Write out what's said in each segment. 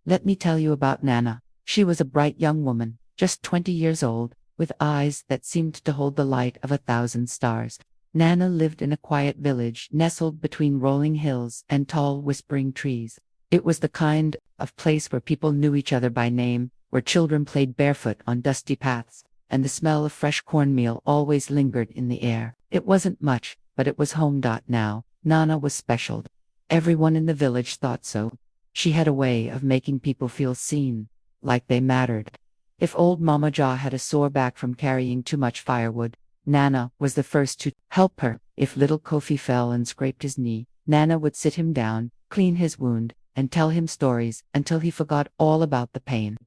Let me tell you about Nana. She was a bright young woman, just 20 years old, with eyes that seemed to hold the light of 1,000 stars. Nana lived in a quiet village nestled between rolling hills and tall whispering trees. It was the kind of place where people knew each other by name, where children played barefoot on dusty paths, and the smell of fresh cornmeal always lingered in the air. It wasn't much, but it was home. Now, Nana was special. Everyone in the village thought so. She had a way of making people feel seen, like they mattered. If old Mama Ja had a sore back from carrying too much firewood, Nana was the first to help her. If little Kofi fell and scraped his knee, Nana would sit him down, clean his wound, and tell him stories until he forgot all about the pain.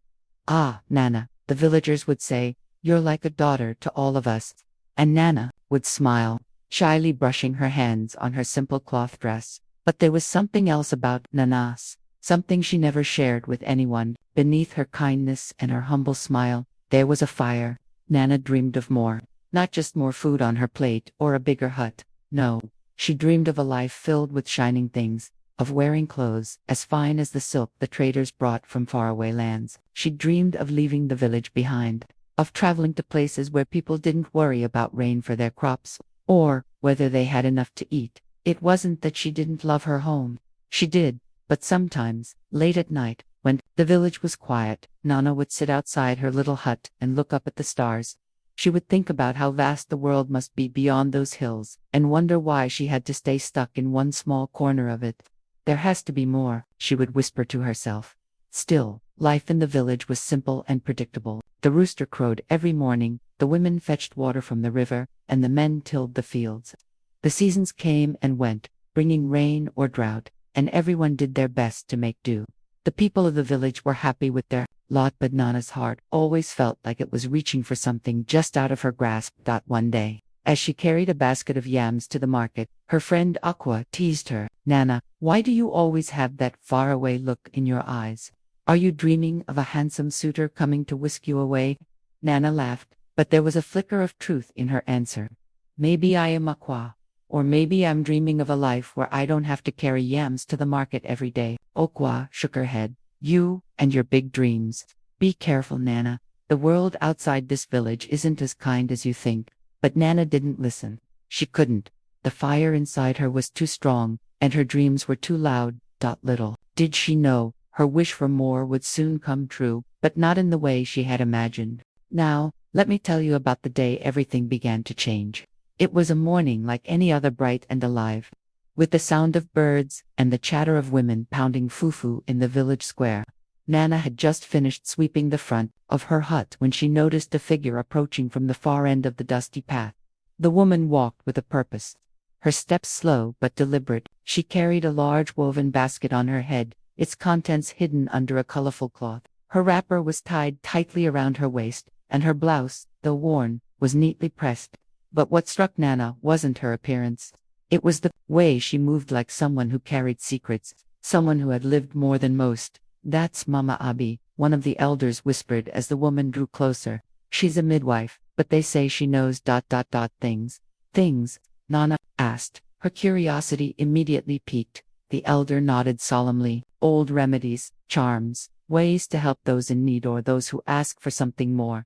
"Ah, Nana," the villagers would say, "you're like a daughter to all of us." And Nana would smile, shyly brushing her hands on her simple cloth dress. But there was something else about Nana's, something she never shared with anyone. Beneath her kindness and her humble smile, there was a fire. Nana dreamed of more. Not just more food on her plate or a bigger hut. No, she dreamed of a life filled with shining things, of wearing clothes as fine as the silk the traders brought from faraway lands. She dreamed of leaving the village behind, of traveling to places where people didn't worry about rain for their crops, or whether they had enough to eat. It wasn't that she didn't love her home. She did, but sometimes, late at night, when the village was quiet, Nana would sit outside her little hut and look up at the stars. She would think about how vast the world must be beyond those hills, and wonder why she had to stay stuck in one small corner of it. "There has to be more," she would whisper to herself. Still, life in the village was simple and predictable. The rooster crowed every morning, the women fetched water from the river, and the men tilled the fields. The seasons came and went, bringing rain or drought, and everyone did their best to make do. The people of the village were happy with their lot, but Nana's heart always felt like it was reaching for something just out of her grasp. One day, as she carried a basket of yams to the market, her friend Aqua teased her. "Nana, why do you always have that faraway look in your eyes? Are you dreaming of a handsome suitor coming to whisk you away?" Nana laughed, but there was a flicker of truth in her answer. "Maybe I am Aqua. Or maybe I'm dreaming of a life where I don't have to carry yams to the market every day." Okwa shook her head. "You and your big dreams. Be careful, Nana. The world outside this village isn't as kind as you think." But Nana didn't listen. She couldn't. The fire inside her was too strong, and her dreams were too loud. Little did she know, her wish for more would soon come true, but not in the way she had imagined. Now, let me tell you about the day everything began to change. It was a morning like any other, bright and alive, with the sound of birds and the chatter of women pounding fufu in the village square. Nana had just finished sweeping the front of her hut when she noticed a figure approaching from the far end of the dusty path. The woman walked with a purpose. Her steps slow but deliberate. She carried a large woven basket on her head, its contents hidden under a colorful cloth. Her wrapper was tied tightly around her waist, and her blouse, though worn, was neatly pressed. But what struck Nana wasn't her appearance. It was the way she moved, like someone who carried secrets, someone who had lived more than most. "That's Mama Abi," one of the elders whispered as the woman drew closer. "She's a midwife, but they say she knows things." "Things?" Nana asked. Her curiosity immediately piqued. The elder nodded solemnly. "Old remedies, charms, ways to help those in need or those who ask for something more."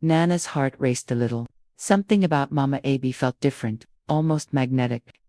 Nana's heart raced a little. Something about Mama Abi felt different, almost magnetic.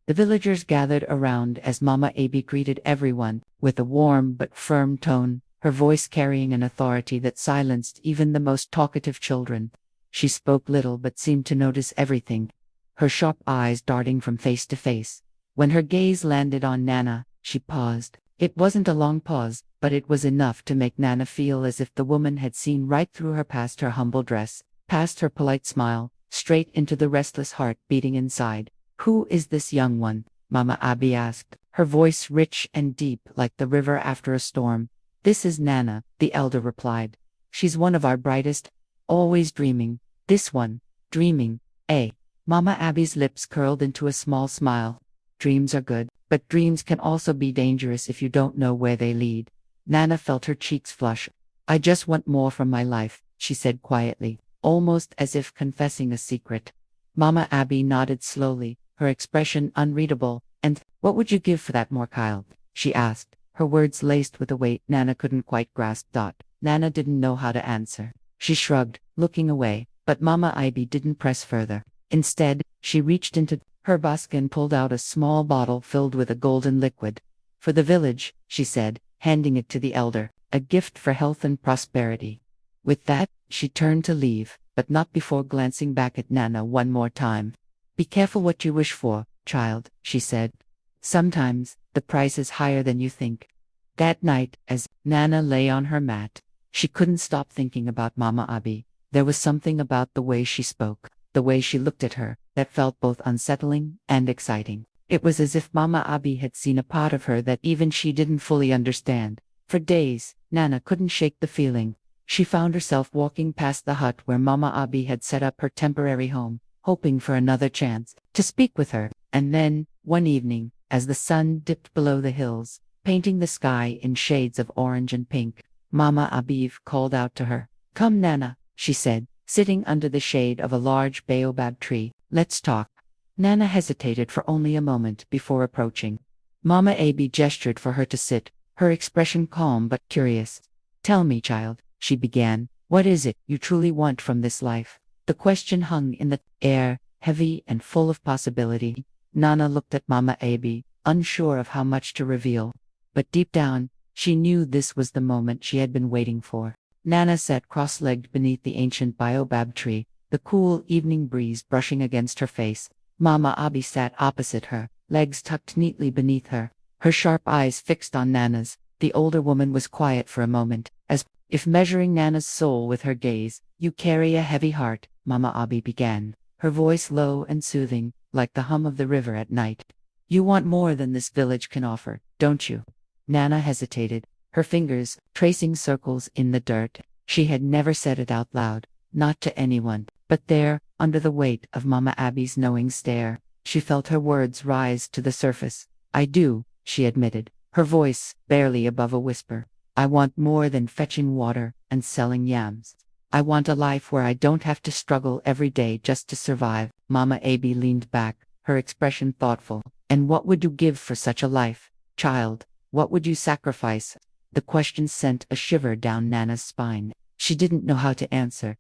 The villagers gathered around as Mama Abi greeted everyone, with a warm but firm tone, her voice carrying an authority that silenced even the most talkative children. She spoke little but seemed to notice everything, her sharp eyes darting from face to face. When her gaze landed on Nana, she paused. It wasn't a long pause, but it was enough to make Nana feel as if the woman had seen right through her, past her humble dress, past her polite smile, straight into the restless heart beating inside. "Who is this young one?" Mama Abi asked, her voice rich and deep like the river after a storm. "This is Nana," the elder replied. "She's one of our brightest, always dreaming." "This one, dreaming, eh?" Mama Abi's lips curled into a small smile. "Dreams are good, but dreams can also be dangerous if you don't know where they lead." Nana felt her cheeks flush. "I just want more from my life," she said quietly, almost as if confessing a secret. Mama Abi nodded slowly, her expression unreadable. "And what would you give for that more, child?" she asked, her words laced with a weight Nana couldn't quite grasp. Nana didn't know how to answer. She shrugged, looking away, but Mama Ivy didn't press further. Instead, she reached into her basket and pulled out a small bottle filled with a golden liquid. For the village, she said, handing it to the elder, a gift for health and prosperity. With that, she turned to leave, but not before glancing back at Nana one more time. Be careful what you wish for, child, she said. Sometimes, the price is higher than you think. That night, as Nana lay on her mat, she couldn't stop thinking about Mama Abi. There was something about the way she spoke, the way she looked at her, that felt both unsettling and exciting. It was as if Mama Abi had seen a part of her that even she didn't fully understand. For days, Nana couldn't shake the feeling. She found herself walking past the hut where Mama Abi had set up her temporary home, hoping for another chance to speak with her. And then, one evening, as the sun dipped below the hills, painting the sky in shades of orange and pink, Mama Abiv called out to her. Come, Nana, she said, sitting under the shade of a large baobab tree. Let's talk. Nana hesitated for only a moment before approaching. Mama Abi gestured for her to sit, her expression calm but curious. Tell me, child, she began, what is it you truly want from this life? The question hung in the air, heavy and full of possibility. Nana looked at Mama Abi, unsure of how much to reveal. But deep down, she knew this was the moment she had been waiting for. Nana sat cross-legged beneath the ancient baobab tree, the cool evening breeze brushing against her face. Mama Abi sat opposite her, legs tucked neatly beneath her, her sharp eyes fixed on Nana's. The older woman was quiet for a moment, as if measuring Nana's soul with her gaze. You carry a heavy heart, Mama Abi began, her voice low and soothing, like the hum of the river at night. You want more than this village can offer, don't you? Nana hesitated, her fingers tracing circles in the dirt. She had never said it out loud, not to anyone, but there, under the weight of Mama Abi's knowing stare, she felt her words rise to the surface. I do, she admitted, her voice barely above a whisper. I want more than fetching water and selling yams. I want a life where I don't have to struggle every day just to survive. Mama Abi leaned back, her expression thoughtful. And what would you give for such a life, child? What would you sacrifice? The question sent a shiver down Nana's spine. She didn't know how to answer.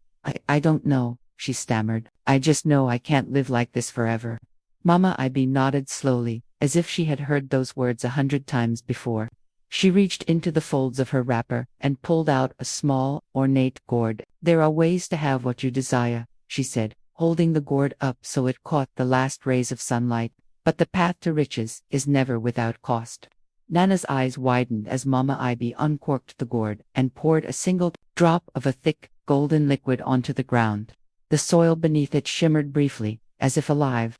I don't know, she stammered. I just know I can't live like this forever. Mama Abi nodded slowly, as if she had heard those words 100 times before. She reached into the folds of her wrapper and pulled out a small, ornate gourd. There are ways to have what you desire, she said, holding the gourd up so it caught the last rays of sunlight. But the path to riches is never without cost. Nana's eyes widened as Mama Abi uncorked the gourd and poured a single drop of a thick, golden liquid onto the ground. The soil beneath it shimmered briefly, as if alive.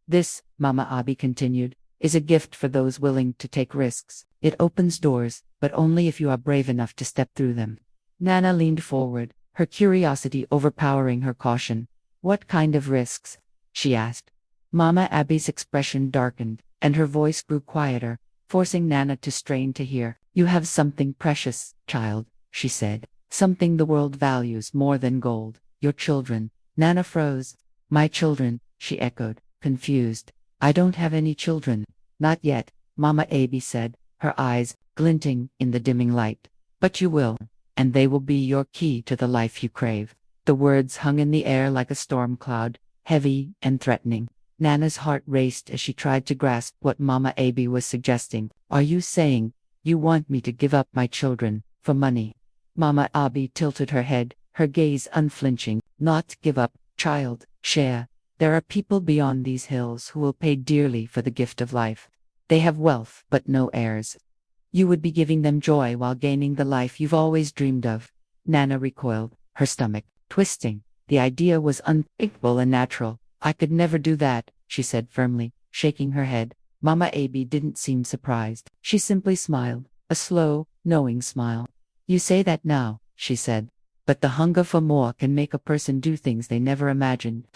This, Mama Abi continued, is a gift for those willing to take risks. It opens doors, but only if you are brave enough to step through them. Nana leaned forward, her curiosity overpowering her caution. What kind of risks? She asked. Mama Abi's expression darkened, and her voice grew quieter, forcing Nana to strain to hear. You have something precious, child, she said. Something the world values more than gold. Your children. Nana froze. My children, she echoed, confused. I don't have any children. Not yet, Mama Abi said, her eyes glinting in the dimming light. But you will, and they will be your key to the life you crave. The words hung in the air like a storm cloud, heavy and threatening. Nana's heart raced as she tried to grasp what Mama Abi was suggesting. Are you saying, you want me to give up my children, for money? Mama Abi tilted her head, her gaze unflinching. Not give up, child, share. There are people beyond these hills who will pay dearly for the gift of life. They have wealth, but no heirs. You would be giving them joy while gaining the life you've always dreamed of. Nana recoiled, her stomach twisting. The idea was unthinkable and natural. I could never do that, she said firmly, shaking her head. Mama Abi didn't seem surprised. She simply smiled, a slow, knowing smile. You say that now, she said. But the hunger for more can make a person do things they never imagined.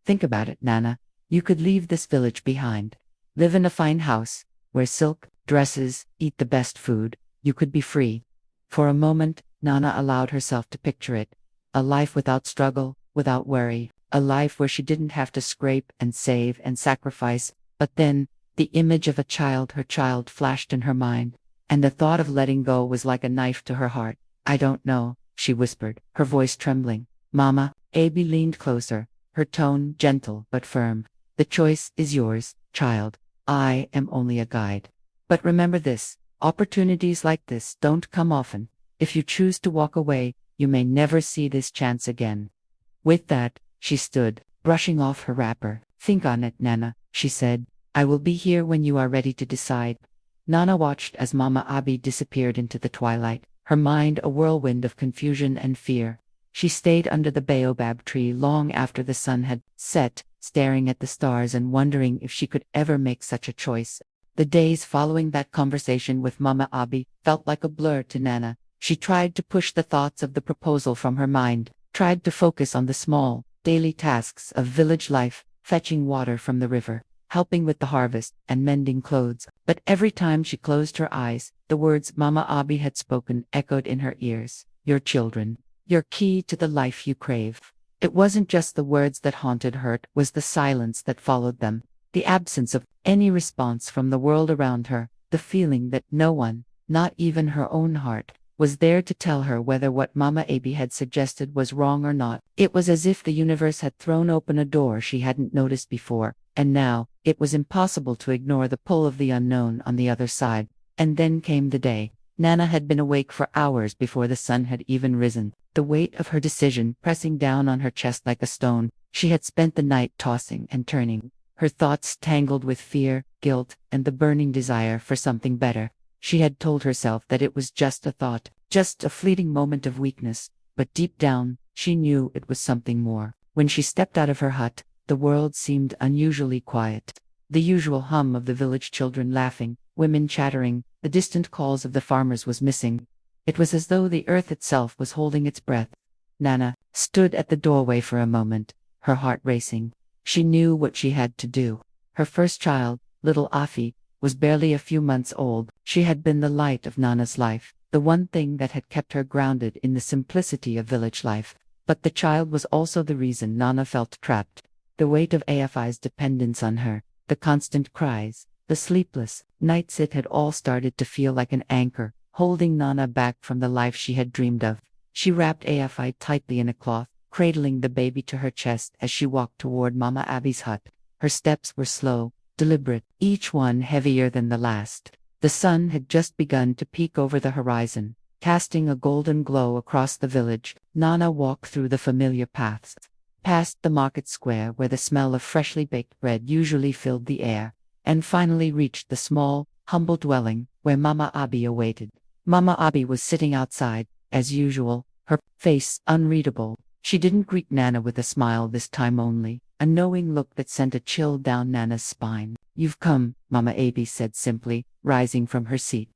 Think about it, Nana. You could leave this village behind. Live in a fine house, wear silk dresses, eat the best food. You could be free. For a moment, Nana allowed herself to picture it. A life without struggle, without worry. A life where she didn't have to scrape and save and sacrifice. But then, the image of her child flashed in her mind. and the thought of letting go was like a knife to her heart. I don't know, she whispered, her voice trembling. Mama, Abby leaned closer, her tone gentle but firm. The choice is yours, child. I am only a guide. But remember this, opportunities like this don't come often. If you choose to walk away, you may never see this chance again. With that, she stood, brushing off her wrapper. Think on it, Nana, she said. I will be here when you are ready to decide. Nana watched as Mama Abby disappeared into the twilight, her mind a whirlwind of confusion and fear. She stayed under the baobab tree long after the sun had set, staring at the stars and wondering if she could ever make such a choice. The days following that conversation with Mama Abby felt like a blur to Nana. She tried to push the thoughts of the proposal from her mind, tried to focus on the small, daily tasks of village life, fetching water from the river, helping with the harvest, and mending clothes. But every time she closed her eyes, the words Mama Abby had spoken echoed in her ears. Your children. Your key to the life you crave. It wasn't just the words that haunted her, it was the silence that followed them, the absence of any response from the world around her, the feeling that no one, not even her own heart, was there to tell her whether what Mama Abby had suggested was wrong or not. It was as if the universe had thrown open a door she hadn't noticed before, and now, it was impossible to ignore the pull of the unknown on the other side. And then came the day. Nana had been awake for hours before the sun had even risen, the weight of her decision pressing down on her chest like a stone. She had spent the night tossing and turning, her thoughts tangled with fear, guilt, and the burning desire for something better. She had told herself that it was just a thought, just a fleeting moment of weakness, but deep down, she knew it was something more. When she stepped out of her hut, the world seemed unusually quiet. The usual hum of the village children laughing, women chattering, the distant calls of the farmers was missing. It was as though the earth itself was holding its breath. Nana stood at the doorway for a moment, her heart racing. She knew what she had to do. Her first child, little Afi, was barely a few months old. She had been the light of Nana's life, the one thing that had kept her grounded in the simplicity of village life. But the child was also the reason Nana felt trapped. The weight of Afi's dependence on her, the constant cries, the sleepless nights, it had all started to feel like an anchor, holding Nana back from the life she had dreamed of. She wrapped Afi tightly in a cloth, cradling the baby to her chest as she walked toward Mama Abby's hut. Her steps were slow, deliberate, each one heavier than the last. The sun had just begun to peek over the horizon, casting a golden glow across the village. Nana walked through the familiar paths, past the market square where the smell of freshly baked bread usually filled the air, and finally reached the small, humble dwelling where Mama Abby awaited. Mama Abby was sitting outside, as usual, her face unreadable. She didn't greet Nana with a smile this time, only a knowing look that sent a chill down Nana's spine. You've come, Mama Abby said simply, rising from her seat.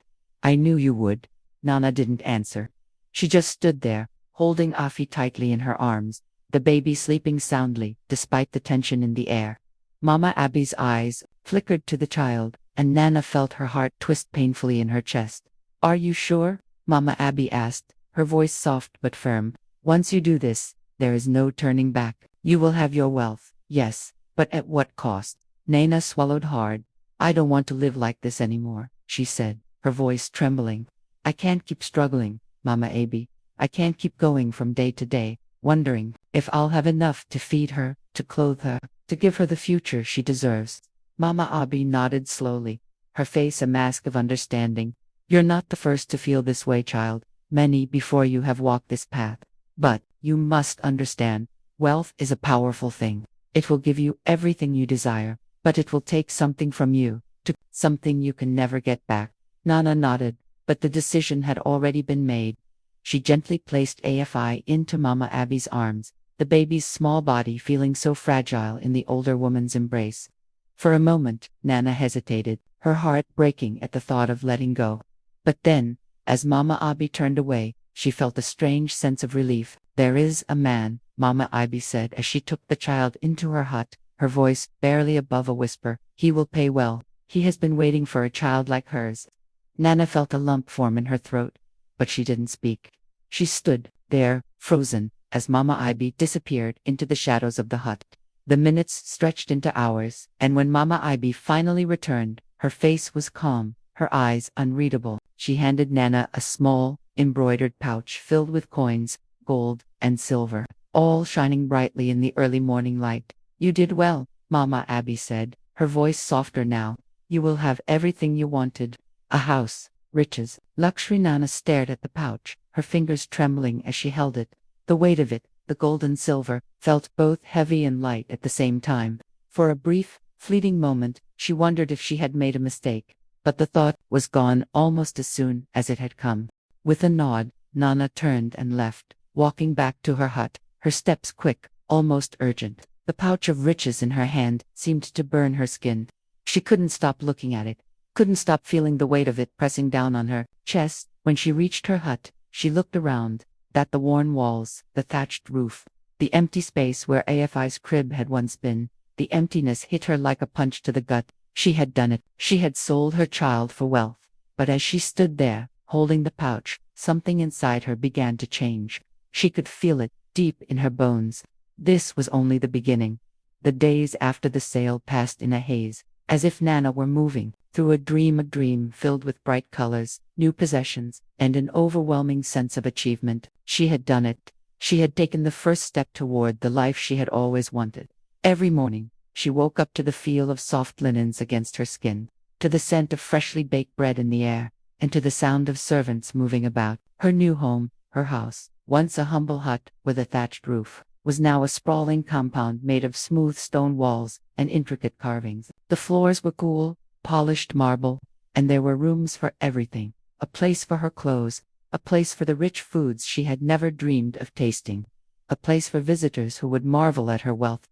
I knew you would. Nana didn't answer. She just stood there, holding Afi tightly in her arms, the baby sleeping soundly, despite the tension in the air. Mama Abby's eyes flickered to the child, and Nana felt her heart twist painfully in her chest. Are you sure? Mama Abby asked, her voice soft but firm. Once you do this, there is no turning back. You will have your wealth, yes, but at what cost? Nana swallowed hard. I don't want to live like this anymore, she said, her voice trembling. I can't keep struggling, Mama Abby. I can't keep going from day to day, wondering if I'll have enough to feed her, to clothe her, to give her the future she deserves. Mama Abby nodded slowly, her face a mask of understanding. You're not the first to feel this way, child. Many before you have walked this path. But you must understand, wealth is a powerful thing. It will give you everything you desire, but it will take something from you, something you can never get back. Nana nodded, but the decision had already been made. She gently placed Afi into Mama Abby's arms, the baby's small body feeling so fragile in the older woman's embrace. For a moment, Nana hesitated, her heart breaking at the thought of letting go. But then, as Mama Abby turned away, she felt a strange sense of relief. There is a man, Mama Abby said as she took the child into her hut, her voice barely above a whisper. He will pay well. He has been waiting for a child like hers. Nana felt a lump form in her throat, but she didn't speak. She stood there, frozen, as Mama Abby disappeared into the shadows of the hut. The minutes stretched into hours, and when Mama Abby finally returned, her face was calm, her eyes unreadable. she handed Nana a small, embroidered pouch filled with coins, gold, and silver, all shining brightly in the early morning light. You did well, Mama Abby said, her voice softer now. You will have everything you wanted. A house, riches, luxury. Nana stared at the pouch, her fingers trembling as she held it. The weight of it, the gold and silver, felt both heavy and light at the same time. For a brief, fleeting moment, she wondered if she had made a mistake. But the thought was gone almost as soon as it had come. With a nod, Nana turned and left, walking back to her hut, her steps quick, almost urgent. The pouch of riches in her hand seemed to burn her skin. She couldn't stop looking at it, couldn't stop feeling the weight of it pressing down on her chest. When she reached her hut, she looked around, at the worn walls, the thatched roof, the empty space where AFI's crib had once been. The emptiness hit her like a punch to the gut. She had done it. She had sold her child for wealth. But as she stood there, holding the pouch, something inside her began to change. She could feel it, deep in her bones. This was only the beginning. The days after the sale passed in a haze, as if Nana were moving through a dream filled with bright colors, new possessions, and an overwhelming sense of achievement. She had done it. She had taken the first step toward the life she had always wanted. Every morning, she woke up to the feel of soft linens against her skin, to the scent of freshly baked bread in the air, and to the sound of servants moving about. Her new home, her house, once a humble hut with a thatched roof, was now a sprawling compound made of smooth stone walls and intricate carvings. The floors were cool, polished marble, and there were rooms for everything. A place for her clothes, a place for the rich foods she had never dreamed of tasting, a place for visitors who would marvel at her wealth.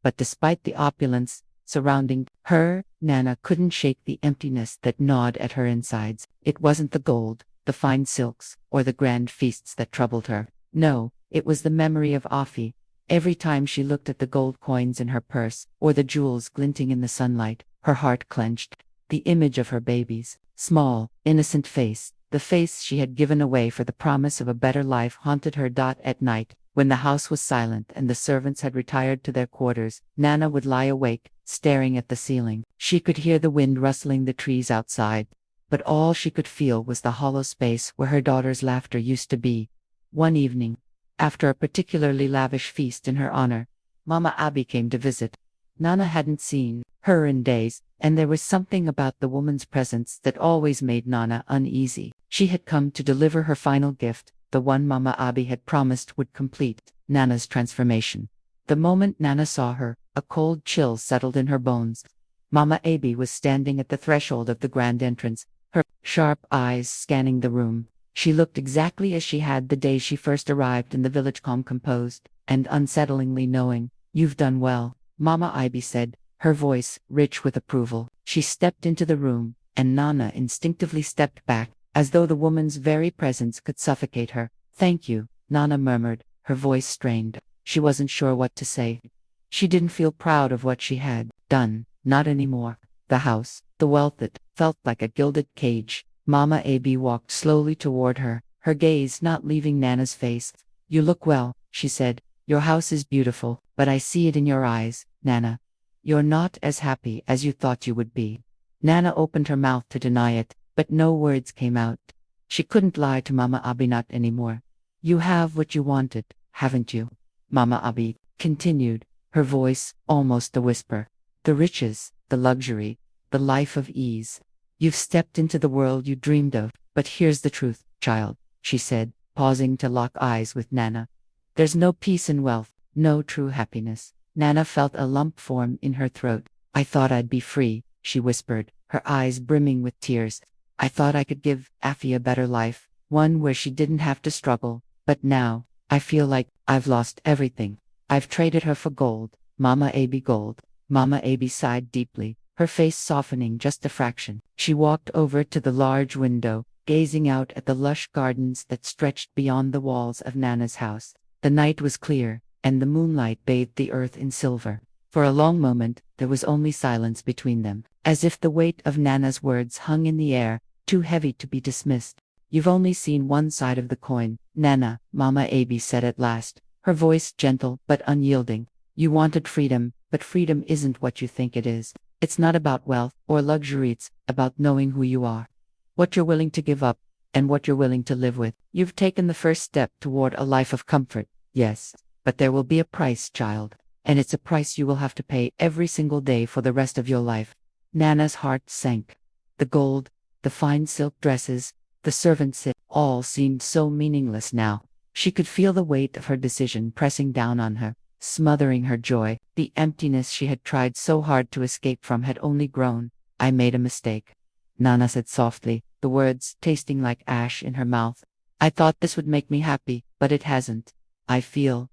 But despite the opulence surrounding her, Nana couldn't shake the emptiness that gnawed at her insides. It wasn't the gold, the fine silks, or the grand feasts that troubled her. No, it was the memory of Afi. Every time she looked at the gold coins in her purse, or the jewels glinting in the sunlight, her heart clenched. The image of her baby's small, innocent face, the face she had given away for the promise of a better life, haunted her. At night, when the house was silent and the servants had retired to their quarters, Nana would lie awake, staring at the ceiling. She could hear the wind rustling the trees outside, but all she could feel was the hollow space where her daughter's laughter used to be. One evening, after a particularly lavish feast in her honor, Mama Abby came to visit. Nana hadn't seen her in days, and there was something about the woman's presence that always made Nana uneasy. She had come to deliver her final gift, the one Mama Abby had promised would complete Nana's transformation. The moment Nana saw her, a cold chill settled in her bones. Mama Abby was standing at the threshold of the grand entrance, her sharp eyes scanning the room. She looked exactly as she had the day she first arrived in the village, calm, composed, and unsettlingly knowing. "You've done well," Mama Abby said, her voice rich with approval. She stepped into the room, and Nana instinctively stepped back, as though the woman's very presence could suffocate her. "Thank you," Nana murmured, her voice strained. She wasn't sure what to say. She didn't feel proud of what she had done, not anymore. The house, the wealth, it felt like a gilded cage. Mama Abby walked slowly toward her, her gaze not leaving Nana's face. "You look well," she said. "Your house is beautiful, but I see it in your eyes, Nana. You're not as happy as you thought you would be." Nana opened her mouth to deny it, but no words came out. She couldn't lie to Mama Abby, not anymore. "You have what you wanted, haven't you?" Mama Abby continued, her voice almost a whisper. "The riches, the luxury, the life of ease. You've stepped into the world you dreamed of. But here's the truth, child," she said, pausing to lock eyes with Nana. "There's no peace in wealth, no true happiness." Nana felt a lump form in her throat. "I thought I'd be free," she whispered, her eyes brimming with tears. "I thought I could give Afi a better life, one where she didn't have to struggle. But now, I feel like I've lost everything. I've traded her for gold, Mama Abby, gold." Mama Abby sighed deeply, her face softening just a fraction. She walked over to the large window, gazing out at the lush gardens that stretched beyond the walls of Nana's house. The night was clear, and the moonlight bathed the earth in silver. For a long moment, there was only silence between them, as if the weight of Nana's words hung in the air, too heavy to be dismissed. "You've only seen one side of the coin, Nana," Mama Abby said at last, her voice gentle but unyielding. "You wanted freedom, but freedom isn't what you think it is. It's not about wealth or luxury, it's about knowing who you are. what you're willing to give up, and what you're willing to live with. You've taken the first step toward a life of comfort, yes, but there will be a price, child, and it's a price you will have to pay every single day for the rest of your life. Nana's heart sank. The gold, the fine silk dresses, the servants, it all seemed so meaningless now. She could feel the weight of her decision pressing down on her, smothering her joy. The emptiness she had tried so hard to escape from had only grown. I made a mistake, Nana said softly, the words tasting like ash in her mouth. I thought this would make me happy, but it hasn't. I feel,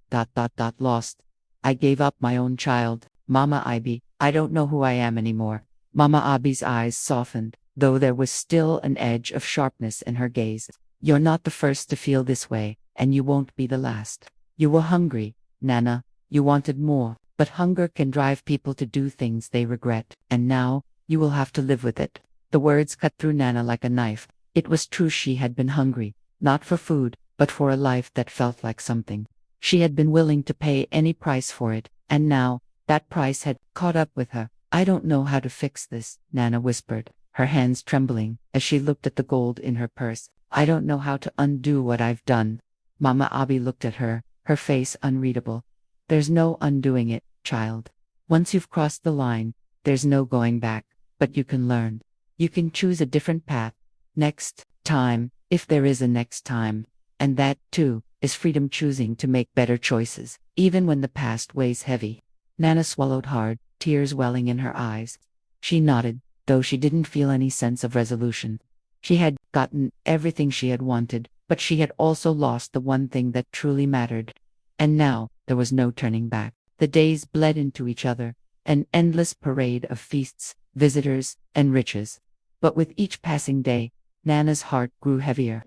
lost. I gave up my own child, Mama Ivy. I don't know who I am anymore. Mama Abi's eyes softened, though there was still an edge of sharpness in her gaze. You're not the first to feel this way, and you won't be the last. You were hungry, Nana. You wanted more, but hunger can drive people to do things they regret, and now, you will have to live with it. The words cut through Nana like a knife. It was true, she had been hungry, not for food, but for a life that felt like something. She had been willing to pay any price for it, and now, that price had caught up with her. I don't know how to fix this, Nana whispered, her hands trembling, as she looked at the gold in her purse. I don't know how to undo what I've done. Mama Abi looked at her, her face unreadable. There's no undoing it, child. Once you've crossed the line, there's no going back, but you can learn. You can choose a different path. Next time, if there is a next time. And that, too, is freedom, choosing to make better choices, even when the past weighs heavy. Nana swallowed hard, tears welling in her eyes. She nodded, though she didn't feel any sense of resolution. She had gotten everything she had wanted, but she had also lost the one thing that truly mattered. And now, there was no turning back. The days bled into each other, an endless parade of feasts, visitors, and riches. But with each passing day, Nana's heart grew heavier.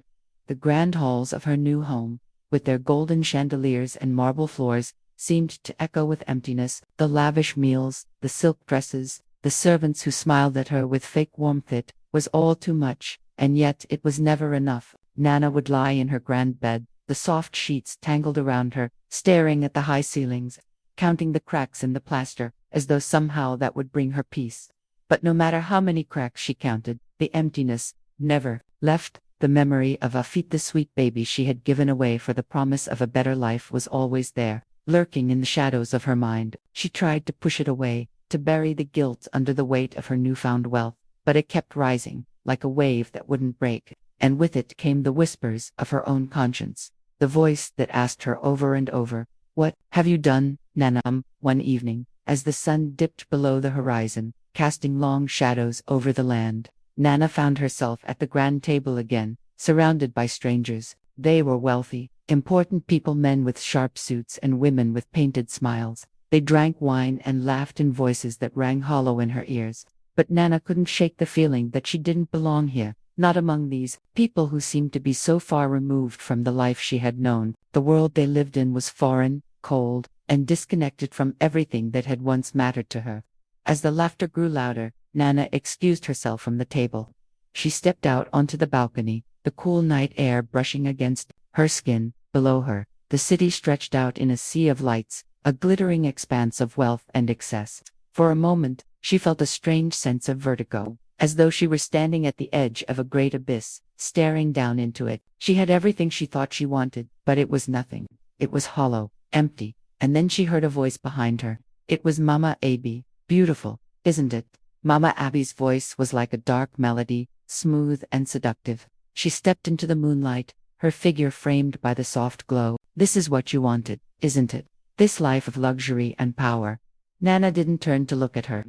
The grand halls of her new home, with their golden chandeliers and marble floors, seemed to echo with emptiness. The lavish meals, the silk dresses, the servants who smiled at her with fake warmth, it was all too much, and yet it was never enough. Nana would lie in her grand bed, the soft sheets tangled around her, staring at the high ceilings, counting the cracks in the plaster, as though somehow that would bring her peace. But no matter how many cracks she counted, the emptiness never left. The memory of Afit, the sweet baby she had given away for the promise of a better life, was always there, lurking in the shadows of her mind. She tried to push it away, to bury the guilt under the weight of her newfound wealth, but it kept rising, like a wave that wouldn't break, and with it came the whispers of her own conscience, the voice that asked her over and over, "What have you done, Nana?" One evening, as the sun dipped below the horizon, casting long shadows over the land, Nana found herself at the grand table again, surrounded by strangers. They were wealthy, important people, men with sharp suits and women with painted smiles. They drank wine and laughed in voices that rang hollow in her ears. But Nana couldn't shake the feeling that she didn't belong here, not among these people who seemed to be so far removed from the life she had known. The world they lived in was foreign, cold, and disconnected from everything that had once mattered to her. As the laughter grew louder, Nana excused herself from the table. She stepped out onto the balcony, the cool night air brushing against her skin. Below her, the city stretched out in a sea of lights, a glittering expanse of wealth and excess. For a moment, she felt a strange sense of vertigo, as though she were standing at the edge of a great abyss, staring down into it. She had everything she thought she wanted, but it was nothing. It was hollow, empty. And then she heard a voice behind her. It was Mama Abi. "Beautiful, isn't it?" Mama Abi's voice was like a dark melody, smooth and seductive. She stepped into the moonlight, her figure framed by the soft glow. "This is what you wanted, isn't it? This life of luxury and power." Nana didn't turn to look at her.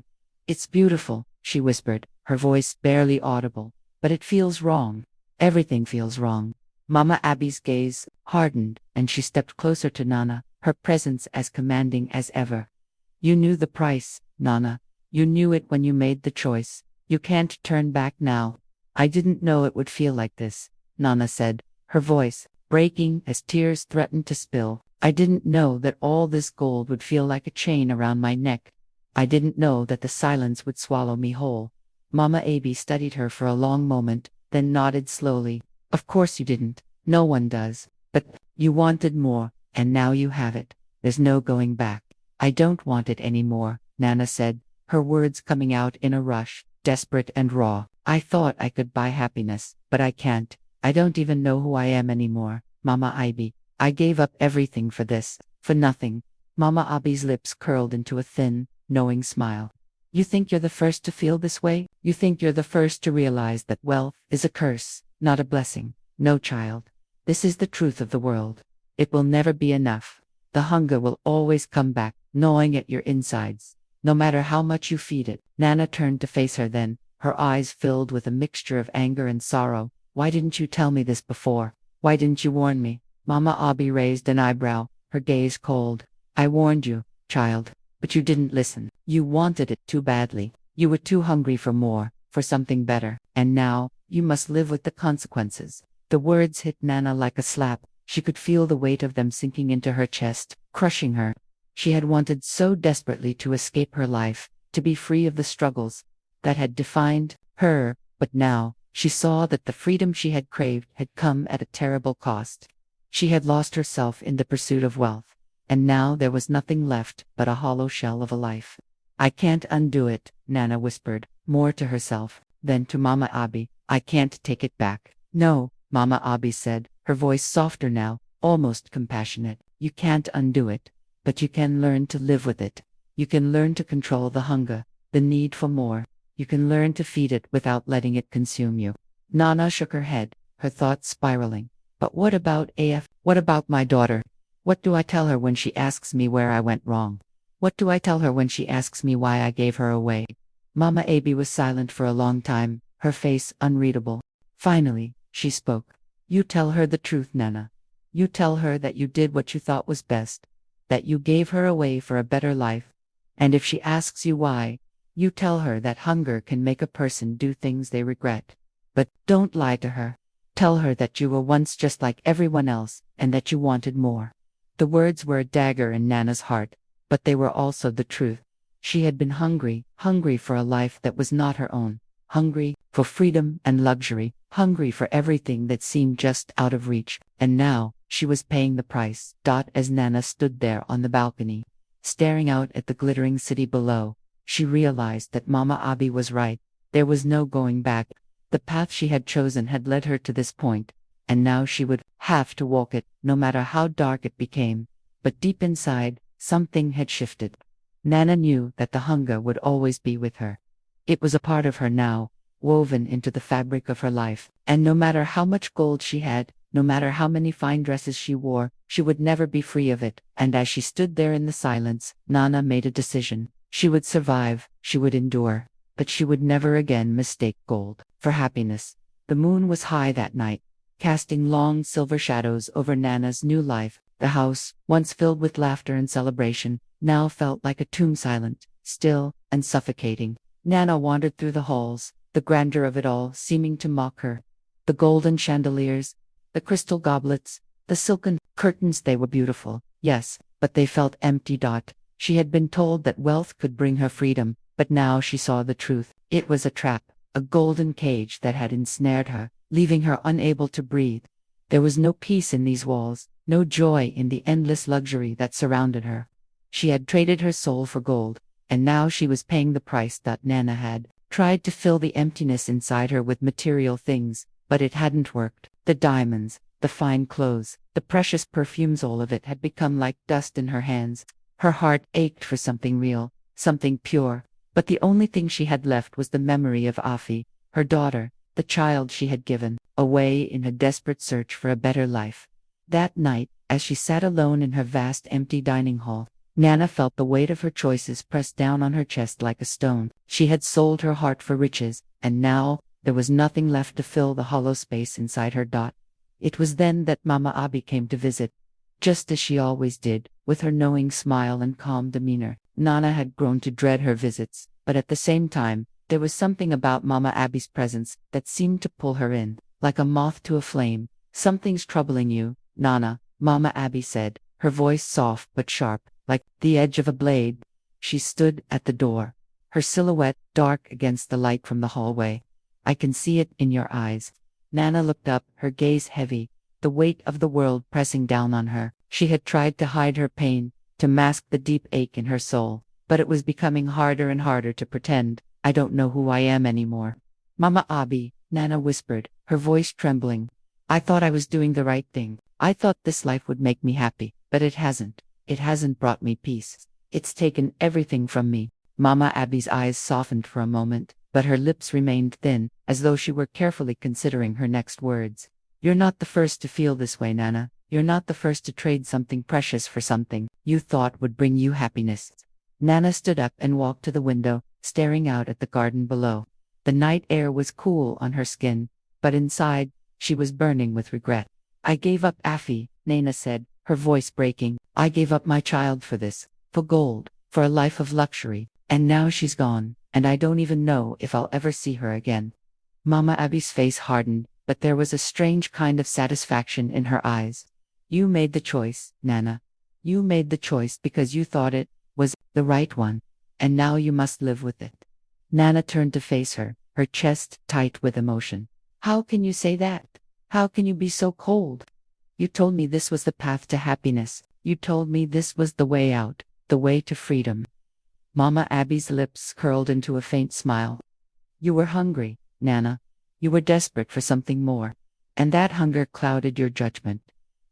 "It's beautiful," she whispered, her voice barely audible, "but it feels wrong. Everything feels wrong." Mama Abi's gaze hardened, and she stepped closer to Nana, her presence as commanding as ever. "You knew the price, Nana. You knew it when you made the choice. You can't turn back now." "I didn't know it would feel like this," Nana said, her voice breaking as tears threatened to spill. "I didn't know that all this gold would feel like a chain around my neck. I didn't know that the silence would swallow me whole." Mama Abi studied her for a long moment, then nodded slowly. "Of course you didn't. No one does. But you wanted more, and now you have it. There's no going back." "I don't want it anymore," Nana said, her words coming out in a rush, desperate and raw. I thought I could buy happiness, but I can't. I don't even know who I am anymore. Mama Ivy, I gave up everything for this, for nothing. Mama Abby's lips curled into a thin, knowing smile. You think you're the first to feel this way? You think you're the first to realize that wealth is a curse, not a blessing? No, child. This is the truth of the world. It will never be enough. The hunger will always come back, gnawing at your insides, no matter how much you feed it. Nana turned to face her then, her eyes filled with a mixture of anger and sorrow. Why didn't you tell me this before? Why didn't you warn me? Mama Abby raised an eyebrow, her gaze cold. I warned you, child, but you didn't listen. You wanted it too badly. You were too hungry for more, for something better, and now, you must live with the consequences. The words hit Nana like a slap. She could feel the weight of them sinking into her chest, crushing her. She had wanted so desperately to escape her life, to be free of the struggles that had defined her, but now, she saw that the freedom she had craved had come at a terrible cost. She had lost herself in the pursuit of wealth, and now there was nothing left but a hollow shell of a life. I can't undo it, Nana whispered, more to herself than to Mama Abby. I can't take it back. No, Mama Abby said, her voice softer now, almost compassionate. You can't undo it, but you can learn to live with it. You can learn to control the hunger, the need for more. You can learn to feed it without letting it consume you. Nana shook her head, her thoughts spiraling. But what about AF? What about my daughter? What do I tell her when she asks me where I went wrong? What do I tell her when she asks me why I gave her away? Mama Abby was silent for a long time, her face unreadable. Finally, she spoke. You tell her the truth, Nana. You tell her that you did what you thought was best, that you gave her away for a better life. And if she asks you why, you tell her that hunger can make a person do things they regret. But don't lie to her. Tell her that you were once just like everyone else, and that you wanted more. The words were a dagger in Nana's heart, but they were also the truth. She had been hungry, hungry for a life that was not her own, hungry for freedom and luxury, hungry for everything that seemed just out of reach, and now, she was paying the price. As Nana stood there on the balcony, staring out at the glittering city below, she realized that Mama Abby was right. There was no going back. The path she had chosen had led her to this point, and now she would have to walk it, no matter how dark it became. But deep inside, something had shifted. Nana knew that the hunger would always be with her. It was a part of her now, woven into the fabric of her life, and no matter how much gold she had, no matter how many fine dresses she wore, she would never be free of it. And as she stood there in the silence, Nana made a decision. She would survive, she would endure, but she would never again mistake gold for happiness. The moon was high that night, casting long silver shadows over Nana's new life. The house, once filled with laughter and celebration, now felt like a tomb, silent, still, and suffocating. Nana wandered through the halls, the grandeur of it all seeming to mock her. The golden chandeliers, the crystal goblets, the silken curtains, they were beautiful, yes, but they felt empty. She had been told that wealth could bring her freedom, but now she saw the truth. It was a trap, a golden cage that had ensnared her, leaving her unable to breathe. There was no peace in these walls, no joy in the endless luxury that surrounded her. She had traded her soul for gold, and now she was paying the price. Nana had tried to fill the emptiness inside her with material things, but it hadn't worked. The diamonds, the fine clothes, the precious perfumes, all of it had become like dust in her hands. Her heart ached for something real, something pure, but the only thing she had left was the memory of Afi, her daughter, the child she had given away in her desperate search for a better life. That night, as she sat alone in her vast empty dining hall, Nana felt the weight of her choices pressed down on her chest like a stone. She had sold her heart for riches, and now, there was nothing left to fill the hollow space inside her. It was then that Mama Abby came to visit, just as she always did, with her knowing smile and calm demeanor. Nana had grown to dread her visits, but at the same time, there was something about Mama Abby's presence that seemed to pull her in, like a moth to a flame. Something's troubling you, Nana, Mama Abby said, her voice soft but sharp, like the edge of a blade. She stood at the door, her silhouette dark against the light from the hallway. I can see it in your eyes. Nana looked up, her gaze heavy, the weight of the world pressing down on her. She had tried to hide her pain, to mask the deep ache in her soul, but it was becoming harder and harder to pretend. I don't know who I am anymore. Mama Abi, Nana whispered, her voice trembling. I thought I was doing the right thing. I thought this life would make me happy, but it hasn't. It hasn't brought me peace. It's taken everything from me. Mama Abby's eyes softened for a moment, but her lips remained thin, as though she were carefully considering her next words. You're not the first to feel this way, Nana. You're not the first to trade something precious for something you thought would bring you happiness. Nana stood up and walked to the window, staring out at the garden below. The night air was cool on her skin, but inside, she was burning with regret. I gave up Affy, Nana said, her voice breaking. I gave up my child for this, for gold, for a life of luxury, and now she's gone, and I don't even know if I'll ever see her again. Mama Abby's face hardened, but there was a strange kind of satisfaction in her eyes. You made the choice, Nana. You made the choice because you thought it was the right one, and now you must live with it. Nana turned to face her, her chest tight with emotion. How can you say that? How can you be so cold? You told me this was the path to happiness. You told me this was the way out, the way to freedom. Mama Abby's lips curled into a faint smile. You were hungry, Nana. You were desperate for something more. And that hunger clouded your judgment.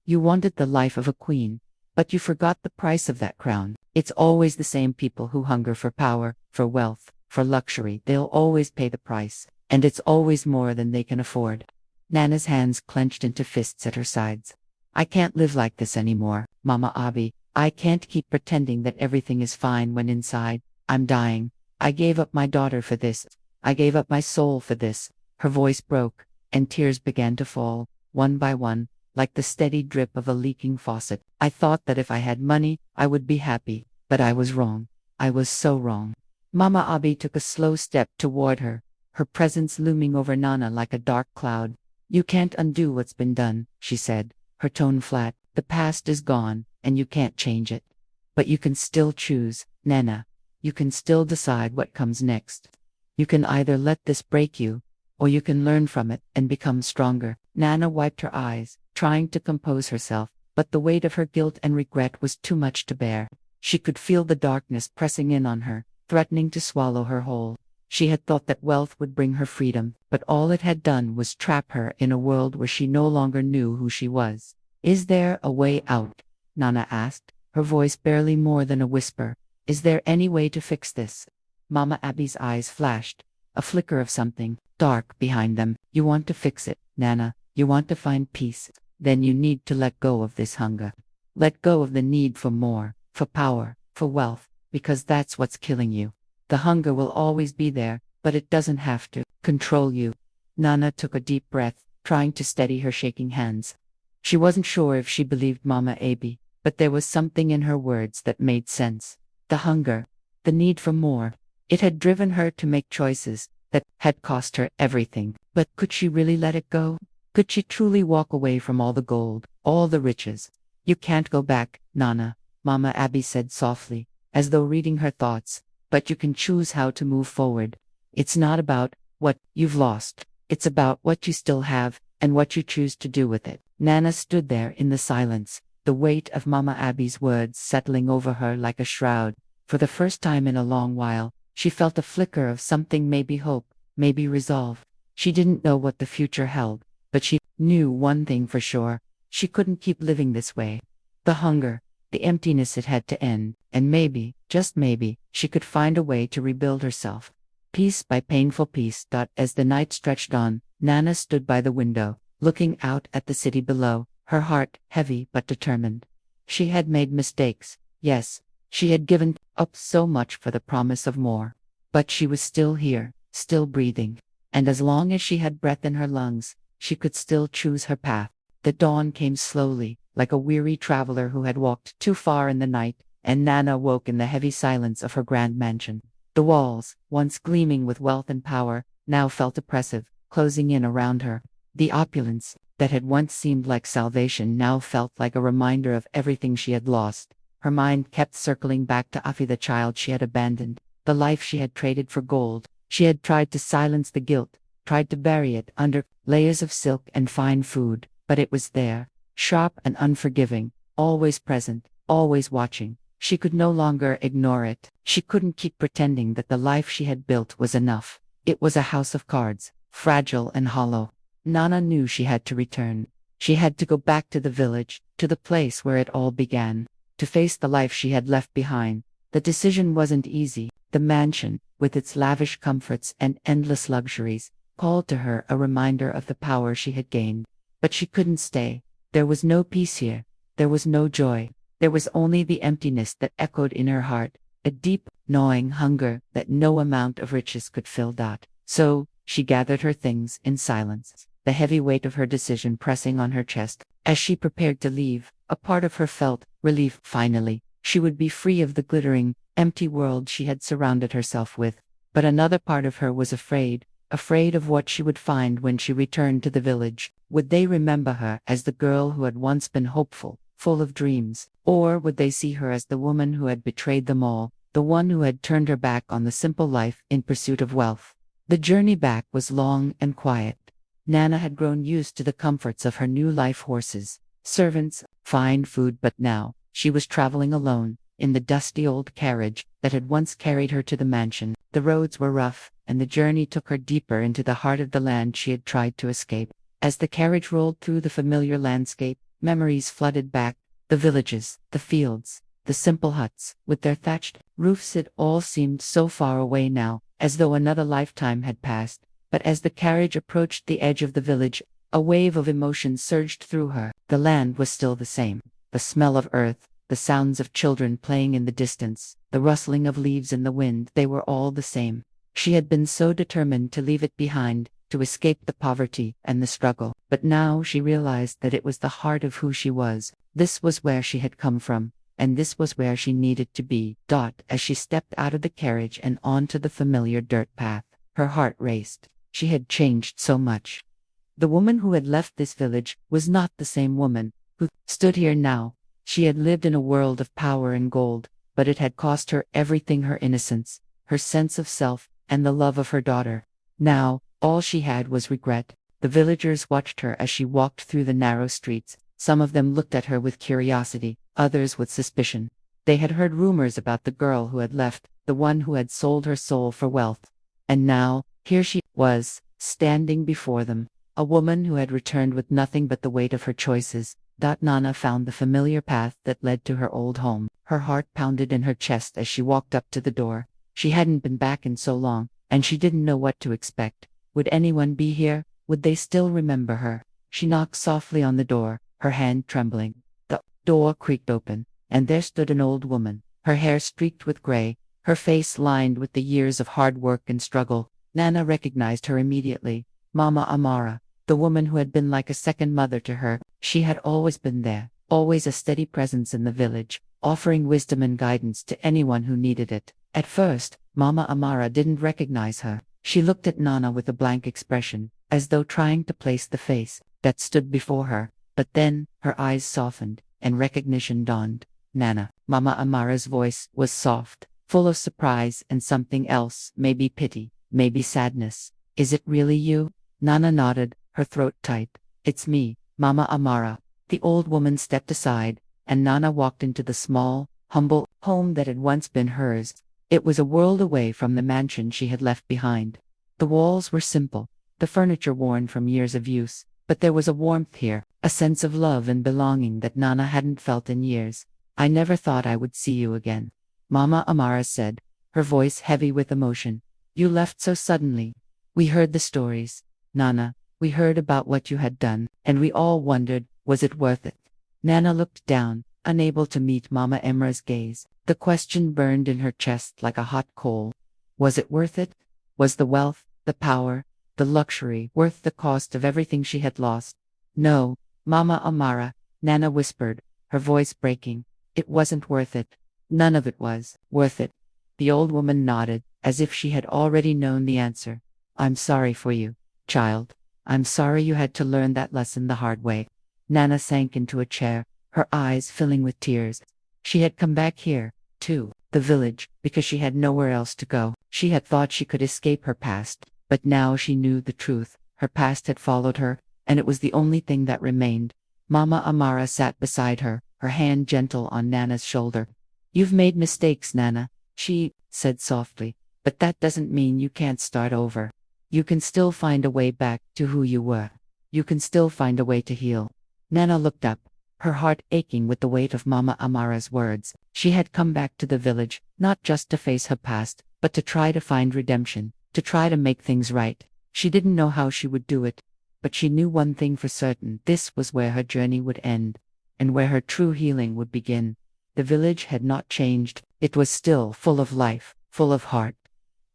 You wanted the life of a queen, but you forgot the price of that crown. It's always the same people who hunger for power, for wealth, for luxury. They'll always pay the price, and it's always more than they can afford. Nana's hands clenched into fists at her sides. I can't live like this anymore, Mama Abby. I can't keep pretending that everything is fine when inside, I'm dying. I gave up my daughter for this. I gave up my soul for this. Her voice broke, and tears began to fall, one by one, like the steady drip of a leaking faucet. I thought that if I had money, I would be happy, but I was wrong. I was so wrong. Mama Abi took a slow step toward her, her presence looming over Nana like a dark cloud. You can't undo what's been done, she said, her tone flat. The past is gone, and you can't change it. But you can still choose, Nana. You can still decide what comes next. You can either let this break you, or you can learn from it and become stronger. Nana wiped her eyes, trying to compose herself, but the weight of her guilt and regret was too much to bear. She could feel the darkness pressing in on her, threatening to swallow her whole. She had thought that wealth would bring her freedom, but all it had done was trap her in a world where she no longer knew who she was. Is there a way out? Nana asked, her voice barely more than a whisper. Is there any way to fix this? Mama Abby's eyes flashed, a flicker of something dark behind them. You want to fix it, Nana. You want to find peace. Then you need to let go of this hunger. Let go of the need for more, for power, for wealth, because that's what's killing you. The hunger will always be there, but it doesn't have to control you. Nana took a deep breath, trying to steady her shaking hands. She wasn't sure if she believed Mama Abby, but there was something in her words that made sense. The hunger, the need for more. It had driven her to make choices that had cost her everything. But could she really let it go? Could she truly walk away from all the gold, all the riches? You can't go back, Nana, Mama Abby said softly, as though reading her thoughts, but you can choose how to move forward. It's not about what you've lost. It's about what you still have, and what you choose to do with it. Nana stood there in the silence, the weight of Mama Abby's words settling over her like a shroud. For the first time in a long while, she felt a flicker of something, maybe hope, maybe resolve. She didn't know what the future held, but she knew one thing for sure. She couldn't keep living this way. The hunger, the emptiness, it had to end, and maybe, just maybe, she could find a way to rebuild herself. Piece by painful piece. As the night stretched on, Nana stood by the window, looking out at the city below, her heart heavy but determined. She had made mistakes, yes, she had given up so much for the promise of more. But she was still here, still breathing, and as long as she had breath in her lungs, she could still choose her path. The dawn came slowly, like a weary traveler who had walked too far in the night, and Nana woke in the heavy silence of her grand mansion. The walls, once gleaming with wealth and power, now felt oppressive, closing in around her. The opulence, that had once seemed like salvation, now felt like a reminder of everything she had lost. Her mind kept circling back to Affy, the child she had abandoned, the life she had traded for gold. She had tried to silence the guilt, tried to bury it under layers of silk and fine food, but it was there, sharp and unforgiving, always present, always watching. She could no longer ignore it. She couldn't keep pretending that the life she had built was enough. It was a house of cards, fragile and hollow. Nana knew she had to return. She had to go back to the village, to the place where it all began, to face the life she had left behind. The decision wasn't easy. The mansion, with its lavish comforts and endless luxuries, called to her, a reminder of the power she had gained. But she couldn't stay. There was no peace here. There was no joy. There was only the emptiness that echoed in her heart, a deep, gnawing hunger that no amount of riches could fill. So, she gathered her things in silence, the heavy weight of her decision pressing on her chest. As she prepared to leave, a part of her felt relief. Finally, she would be free of the glittering, empty world she had surrounded herself with. But another part of her was afraid of what she would find when she returned to the village. Would they remember her as the girl who had once been hopeful, full of dreams, or would they see her as the woman who had betrayed them all, the one who had turned her back on the simple life in pursuit of wealth? The journey back was long and quiet. Nana had grown used to the comforts of her new life: horses, servants, fine food. But now, she was traveling alone, in the dusty old carriage that had once carried her to the mansion. The roads were rough, and the journey took her deeper into the heart of the land she had tried to escape. As the carriage rolled through the familiar landscape, memories flooded back: the villages, the fields, the simple huts, with their thatched roofs. It all seemed so far away now, as though another lifetime had passed. But as the carriage approached the edge of the village, a wave of emotion surged through her. The land was still the same. The smell of earth, the sounds of children playing in the distance, the rustling of leaves in the wind, they were all the same. She had been so determined to leave it behind, to escape the poverty and the struggle. But now she realized that it was the heart of who she was. This was where she had come from, and this was where she needed to be. As she stepped out of the carriage and onto the familiar dirt path, her heart raced. She had changed so much. The woman who had left this village was not the same woman who stood here now. She had lived in a world of power and gold, but it had cost her everything: her innocence, her sense of self, and the love of her daughter. Now, all she had was regret. The villagers watched her as she walked through the narrow streets. Some of them looked at her with curiosity, others with suspicion. They had heard rumors about the girl who had left, the one who had sold her soul for wealth. And now, here she was, standing before them, a woman who had returned with nothing but the weight of her choices. Nana found the familiar path that led to her old home. Her heart pounded in her chest as she walked up to the door. She hadn't been back in so long, and she didn't know what to expect. Would anyone be here? Would they still remember her? She knocked softly on the door, her hand trembling. The door creaked open, and there stood an old woman, her hair streaked with gray, her face lined with the years of hard work and struggle. Nana recognized her immediately. Mama Amara, the woman who had been like a second mother to her. She had always been there, always a steady presence in the village, offering wisdom and guidance to anyone who needed it. At first, Mama Amara didn't recognize her. She looked at Nana with a blank expression, as though trying to place the face that stood before her. But then, her eyes softened, and recognition dawned. Nana. Mama Amara's voice was soft, full of surprise and something else, maybe pity, maybe sadness. Is it really you? Nana nodded, her throat tight. It's me, Mama Amara. The old woman stepped aside, and Nana walked into the small, humble home that had once been hers. It was a world away from the mansion she had left behind. The walls were simple, the furniture worn from years of use, but there was a warmth here, a sense of love and belonging that Nana hadn't felt in years. I never thought I would see you again, Mama Amara said, her voice heavy with emotion. You left so suddenly. We heard the stories, Nana. We heard about what you had done, and we all wondered, was it worth it? Nana looked down, unable to meet Mama Amara's gaze. The question burned in her chest like a hot coal. Was it worth it? Was the wealth, the power, the luxury worth the cost of everything she had lost? No, Mama Amara, Nana whispered, her voice breaking. It wasn't worth it. None of it was worth it. The old woman nodded, as if she had already known the answer. I'm sorry for you, child. I'm sorry you had to learn that lesson the hard way. Nana sank into a chair, her eyes filling with tears. She had come back here, to the village, because she had nowhere else to go. She had thought she could escape her past, but now she knew the truth. Her past had followed her, and it was the only thing that remained. Mama Amara sat beside her, her hand gentle on Nana's shoulder. You've made mistakes, Nana, she said softly, but that doesn't mean you can't start over. You can still find a way back to who you were. You can still find a way to heal. Nana looked up, her heart aching with the weight of Mama Amara's words. She had come back to the village, not just to face her past, but to try to find redemption, to try to make things right. She didn't know how she would do it, but she knew one thing for certain: this was where her journey would end, and where her true healing would begin. The village had not changed, it was still full of life, full of heart.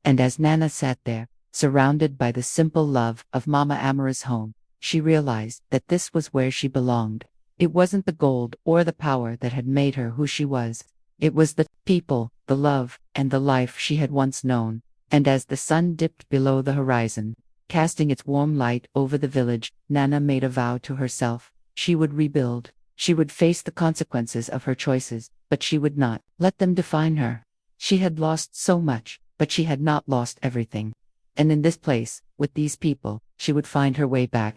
And as Nana sat there, surrounded by the simple love of Mama Amara's home, she realized that this was where she belonged. It wasn't the gold or the power that had made her who she was. It was the people, the love, and the life she had once known. And as the sun dipped below the horizon, casting its warm light over the village, Nana made a vow to herself. She would rebuild. She would face the consequences of her choices, but she would not let them define her. She had lost so much, but she had not lost everything. And in this place, with these people, she would find her way back.